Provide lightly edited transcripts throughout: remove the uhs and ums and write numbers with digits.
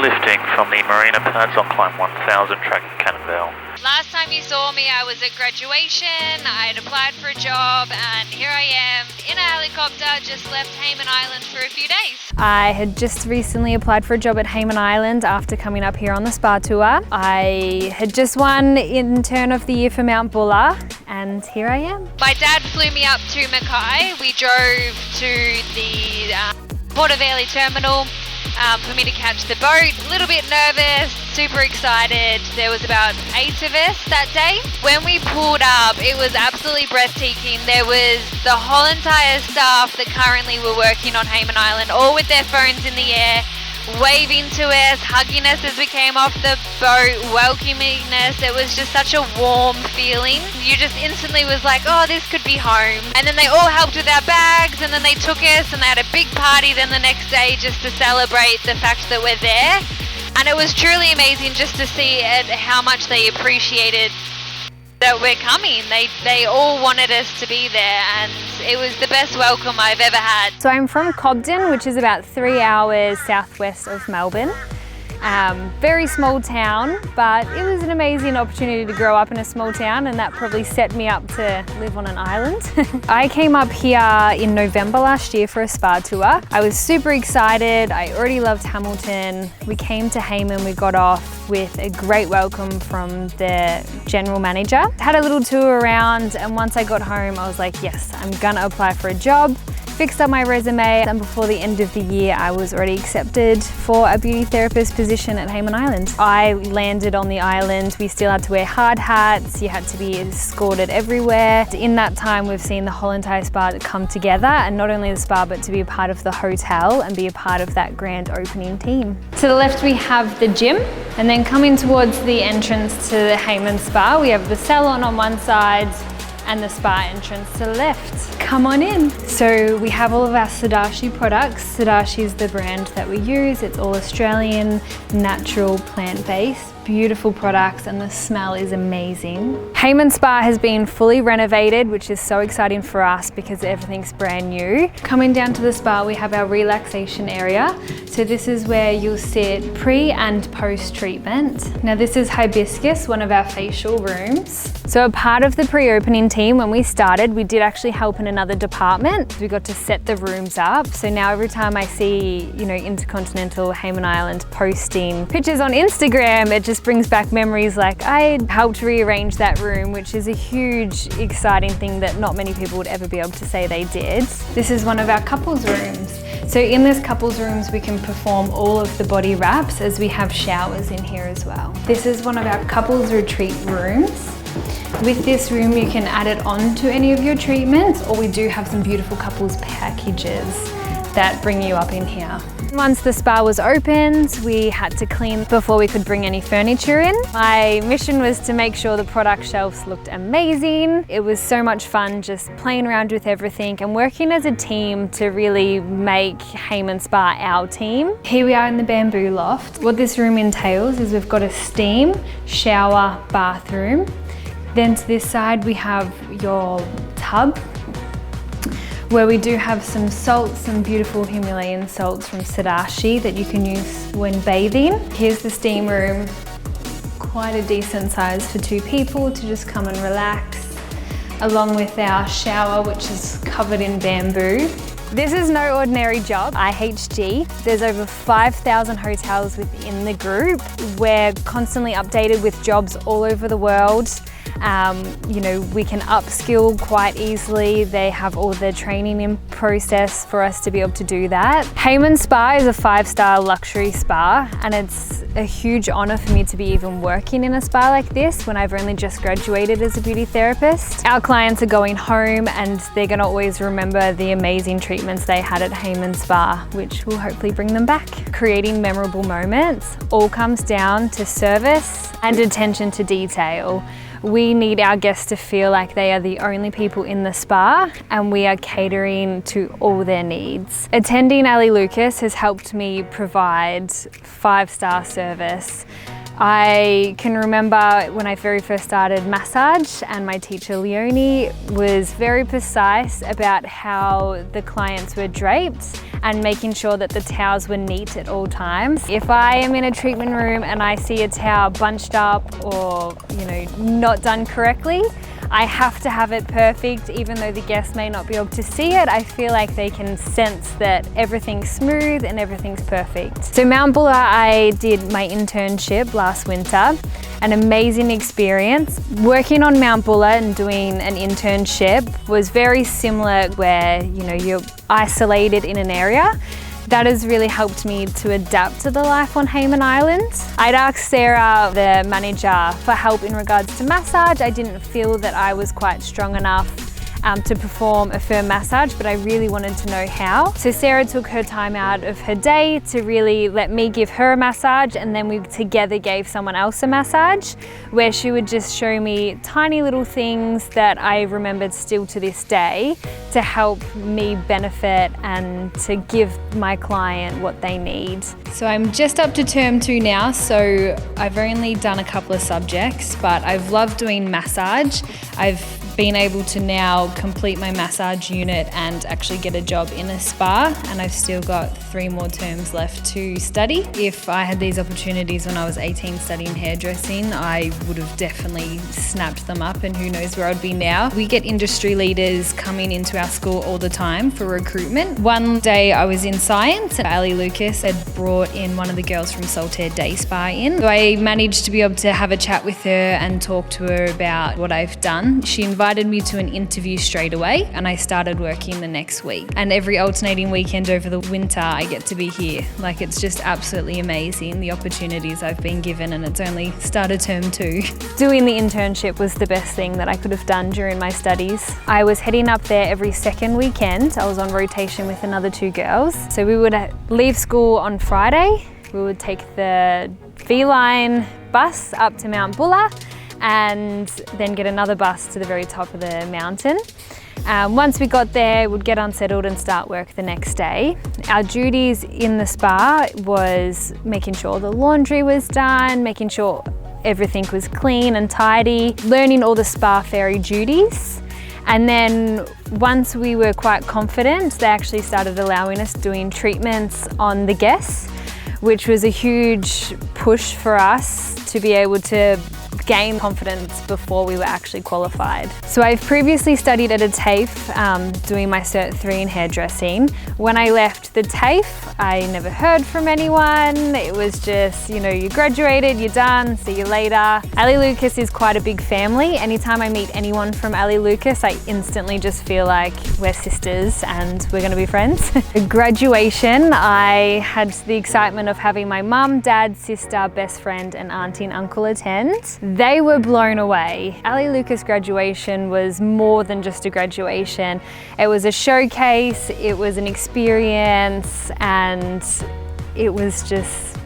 lifting from the marina pads on climb 1000 track at Cannonvale. Last time you saw me, I was at graduation. I had applied for a job, and here I am in a helicopter, just left Hayman Island for a few days. I had just recently applied for a job at Hayman Island after coming up here on the spa tour. I had just won Intern of the Year for Mount Buller, and here I am. My dad flew me up to Mackay. We drove to the Portervalley terminal for me to catch the boat. A little bit nervous, super excited. There was about 8 of us that day. When we pulled up, it was absolutely breathtaking. There was the whole entire staff that currently were working on Hayman Island, all with their phones in the air, waving to us, hugging us as we came off the boat, welcoming us. It was just such a warm feeling. You just instantly was like, oh, this could be home. And then they all helped with our bags, and then they took us and they had a big party then the next day just to celebrate the fact that we're there. And it was truly amazing just to see how much they appreciated that we're coming. They all wanted us to be there, and it was the best welcome I've ever had. So I'm from Cobden, which is about 3 hours southwest of Melbourne. Very small town, but it was an amazing opportunity to grow up in a small town, and that probably set me up to live on an island. I came up here in November last year for a spa tour. I was super excited. I already loved Hamilton. We came to Hayman, we got off with a great welcome from the general manager. Had a little tour around, and once I got home, I was like, yes, I'm gonna apply for a job. Fixed up my resume, and before the end of the year I was already accepted for a beauty therapist position at Hayman Island. I landed on the island. We still had to wear hard hats, you had to be escorted everywhere. In that time we've seen the whole entire spa come together, and not only the spa but to be a part of the hotel and be a part of that grand opening team. To the left we have the gym, and then coming towards the entrance to the Hayman Spa we have the salon on one side and the spa entrance to the left. Come on in. So we have all of our Sadashi products. Sadashi is the brand that we use. It's all Australian, natural, plant-based. Beautiful products, and the smell is amazing. Hayman Spa has been fully renovated, which is so exciting for us because everything's brand new. Coming down to the spa, we have our relaxation area. So this is where you'll sit pre and post treatment. Now this is Hibiscus, one of our facial rooms. So a part of the pre-opening team, when we started, we did actually help in another department. We got to set the rooms up. So now every time I see, Intercontinental Hayman Island posting pictures on Instagram, it just brings back memories like I helped rearrange that room, which is a huge, exciting thing that not many people would ever be able to say they did. This is one of our couples rooms. So in this couples rooms, we can perform all of the body wraps as we have showers in here as well. This is one of our couples retreat rooms. With this room, you can add it on to any of your treatments, or we do have some beautiful couples packages that bring you up in here. Once the spa was opened, we had to clean before we could bring any furniture in. My mission was to make sure the product shelves looked amazing. It was so much fun just playing around with everything and working as a team to really make Hayman Spa our team. Here we are in the bamboo loft. What this room entails is we've got a steam, shower, bathroom. Then to this side we have your tub, where we do have some salts, some beautiful Himalayan salts from Sadashi that you can use when bathing. Here's the steam room, quite a decent size for 2 people to just come and relax, along with our shower, which is covered in bamboo. This is no ordinary job. IHG, there's over 5,000 hotels within the group. We're constantly updated with jobs all over the world. We can upskill quite easily. They have all the training in process for us to be able to do that. Hayman Spa is a 5-star luxury spa, and it's a huge honor for me to be even working in a spa like this when I've only just graduated as a beauty therapist. Our clients are going home and they're gonna always remember the amazing treatments they had at Hayman Spa, which will hopefully bring them back. Creating memorable moments all comes down to service and attention to detail. We need our guests to feel like they are the only people in the spa, and we are catering to all their needs. Attending Ali Lucas has helped me provide 5-star service. I can remember when I very first started massage, and my teacher Leonie was very precise about how the clients were draped and making sure that the towels were neat at all times. If I am in a treatment room and I see a towel bunched up or, not done correctly, I have to have it perfect. Even though the guests may not be able to see it, I feel like they can sense that everything's smooth and everything's perfect. So Mount Buller, I did my internship last winter. An amazing experience. Working on Mount Buller and doing an internship was very similar, where you're isolated in an area. That has really helped me to adapt to the life on Hayman Island. I'd asked Sarah, the manager, for help in regards to massage. I didn't feel that I was quite strong enough to perform a firm massage, but I really wanted to know how. So Sarah took her time out of her day to really let me give her a massage, and then we together gave someone else a massage, where she would just show me tiny little things that I remembered still to this day to help me benefit and to give my client what they need. So I'm just up to term 2 now, so I've only done a couple of subjects, but I've loved doing massage. I've been able to now complete my massage unit and actually get a job in a spa, and I've still got 3 more terms left to study. If I had these opportunities when I was 18 studying hairdressing, I would have definitely snapped them up, and who knows where I'd be now. We get industry leaders coming into our school all the time for recruitment. One day I was in science and Ali Lucas had brought in one of the girls from Saltaire Day Spa in. So I managed to be able to have a chat with her and talk to her about what I've done. She invited me to an interview straight away, and I started working the next week. And every alternating weekend over the winter, I get to be here. Like, it's just absolutely amazing, the opportunities I've been given, and it's only started term 2. Doing the internship was the best thing that I could have done during my studies. I was heading up there every second weekend. I was on rotation with another 2 girls. So we would leave school on Friday. We would take the V-Line bus up to Mount Buller, and then get another bus to the very top of the mountain. Once we got there, we'd get unsettled and start work the next day. Our duties in the spa was making sure the laundry was done, making sure everything was clean and tidy, learning all the spa fairy duties. And then once we were quite confident, they actually started allowing us doing treatments on the guests, which was a huge push for us to be able to gain confidence before we were actually qualified. So I've previously studied at a TAFE doing my Cert 3 in hairdressing. When I left the TAFE, I never heard from anyone. It was just, you graduated, you're done, see you later. Ali Lucas is quite a big family. Anytime I meet anyone from Ali Lucas, I instantly just feel like we're sisters and we're gonna be friends. At graduation, I had the excitement of having my mum, dad, sister, best friend, and auntie and uncle attend. They were blown away. Ali Lucas graduation was more than just a graduation. It was a showcase, it was an experience, and it was just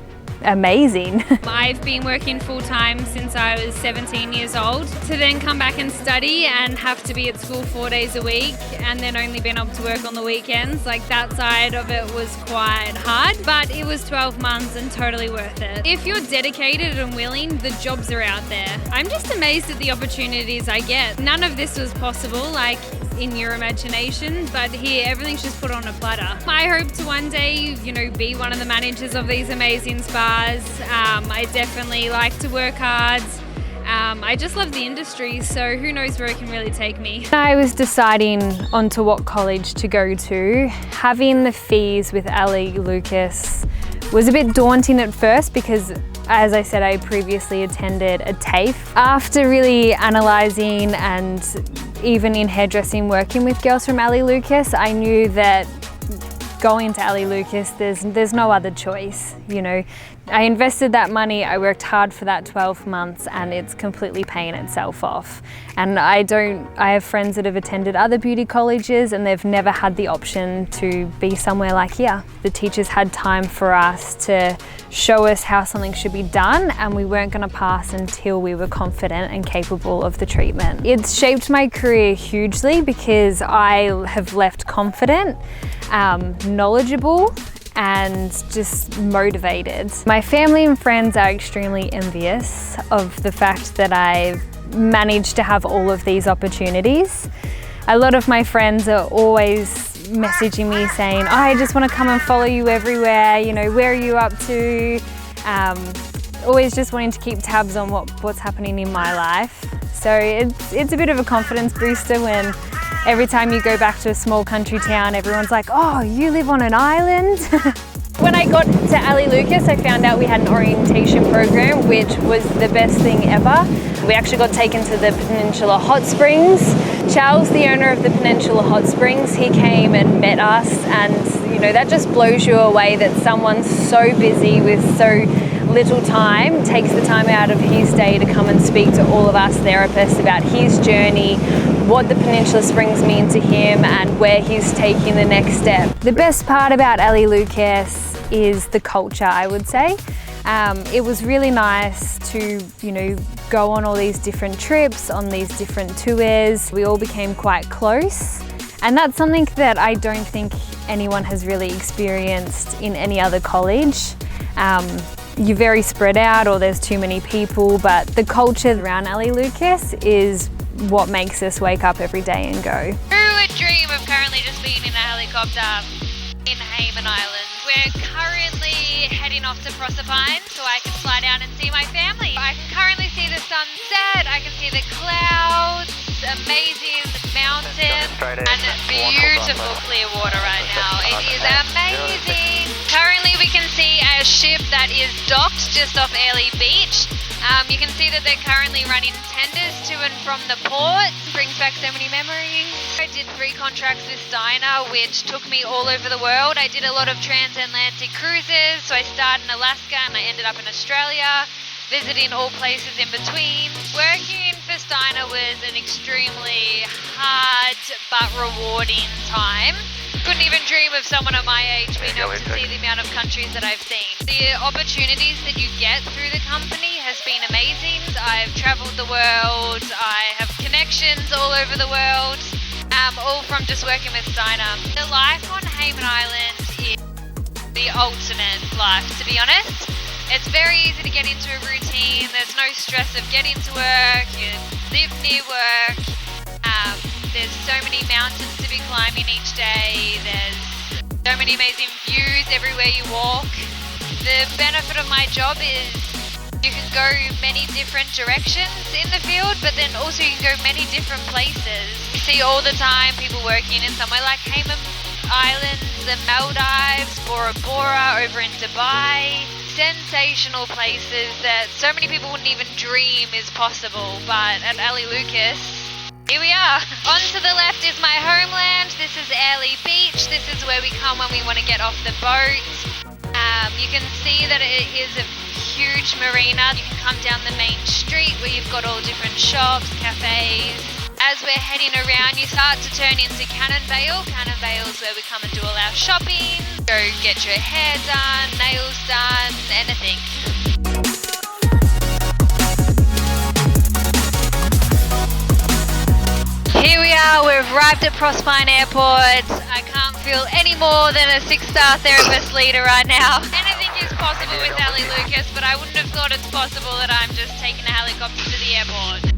amazing. I've been working full-time since I was 17 years old. To then come back and study and have to be at school 4 days a week, and then only being able to work on the weekends, like that side of it was quite hard, but it was 12 months and totally worth it. If you're dedicated and willing, the jobs are out there. I'm just amazed at the opportunities I get. None of this was possible, like in your imagination, but here everything's just put on a platter. I hope to one day, be one of the managers of these amazing spas. I definitely like to work hard. I just love the industry, so who knows where it can really take me. I was deciding onto what college to go to. Having the fees with Ali Lucas was a bit daunting at first because, as I said, I previously attended a TAFE. After really analysing and even in hairdressing working with girls from Ali Lucas, I knew that going to Ali Lucas, there's no other choice, I invested that money, I worked hard for that 12 months, and it's completely paying itself off. And I have friends that have attended other beauty colleges and they've never had the option to be somewhere like here. The teachers had time for us to show us how something should be done, and we weren't going to pass until we were confident and capable of the treatment. It's shaped my career hugely because I have left confident, knowledgeable, and just motivated. My family and friends are extremely envious of the fact that I've managed to have all of these opportunities. A lot of my friends are always messaging me saying, oh, I just want to come and follow you everywhere, you know, where are you up to? Always just wanting to keep tabs on what's happening in my life. So it's a bit of a confidence booster when every time you go back to a small country town, everyone's like, oh, you live on an island? When I got to Ali Lucas, I found out we had an orientation program, which was the best thing ever. We actually got taken to the Peninsula Hot Springs. Charles, the owner of the Peninsula Hot Springs, he came and met us, and you know, that just blows you away that someone so busy with so little time takes the time out of his day to come and speak to all of us therapists about his journey, what the Peninsula Springs mean to him, and where he's taking the next step. The best part about Ali Lucas is the culture, I would say. It was really nice to, you know, go on all these different trips, on these different tours. We all became quite close, and that's something that I don't think anyone has really experienced in any other college. You're very spread out, or there's too many people, but the culture around Ali Lucas is what makes us wake up every day and go. Who would dream of currently just being in a helicopter in Hayman Island? We're currently heading off to Proserpine so I can fly down and see my family. I can currently see the sunset, I can see the clouds, amazing mountains, and beautiful clear water right now. It is amazing. Currently we can see a ship that is docked just off Airlie Beach. You can see that they're currently running tenders to and from the port. Brings back so many memories. I did 3 contracts with Steiner, which took me all over the world. I did a lot of transatlantic cruises, so I started in Alaska and I ended up in Australia, visiting all places in between. Working for Steiner was an extremely hard but rewarding time. Couldn't even dream of someone at my age being able to see the amount of countries that I've seen. The opportunities that you get through the company has been amazing. I've travelled the world, I have connections all over the world, all from just working with Steiner. The life on Hayman Island is the ultimate life, to be honest. It's very easy to get into a routine, there's no stress of getting to work, you live near work. There's so many mountains to be climbing each day. There's so many amazing views everywhere you walk. The benefit of my job is you can go many different directions in the field, but then also you can go many different places. You see all the time people working in somewhere like Hayman Islands, the Maldives, Bora Bora over in Dubai. Sensational places that so many people wouldn't even dream is possible, but at Ali Lucas, here we are. On to the left is my homeland. This is Airlie Beach. This is where we come when we want to get off the boat. You can see that it is a huge marina. You can come down the main street where you've got all different shops, cafes. As we're heading around, you start to turn into Cannon Vale. Cannon Vale is where we come and do all our shopping. Go get your hair done, nails done, anything. Here we are, we've arrived at Proserpine Airport. I can't feel any more than a 6-star therapist leader right now. Anything is possible with Ali Lucas, but I wouldn't have thought it's possible that I'm just taking a helicopter to the airport.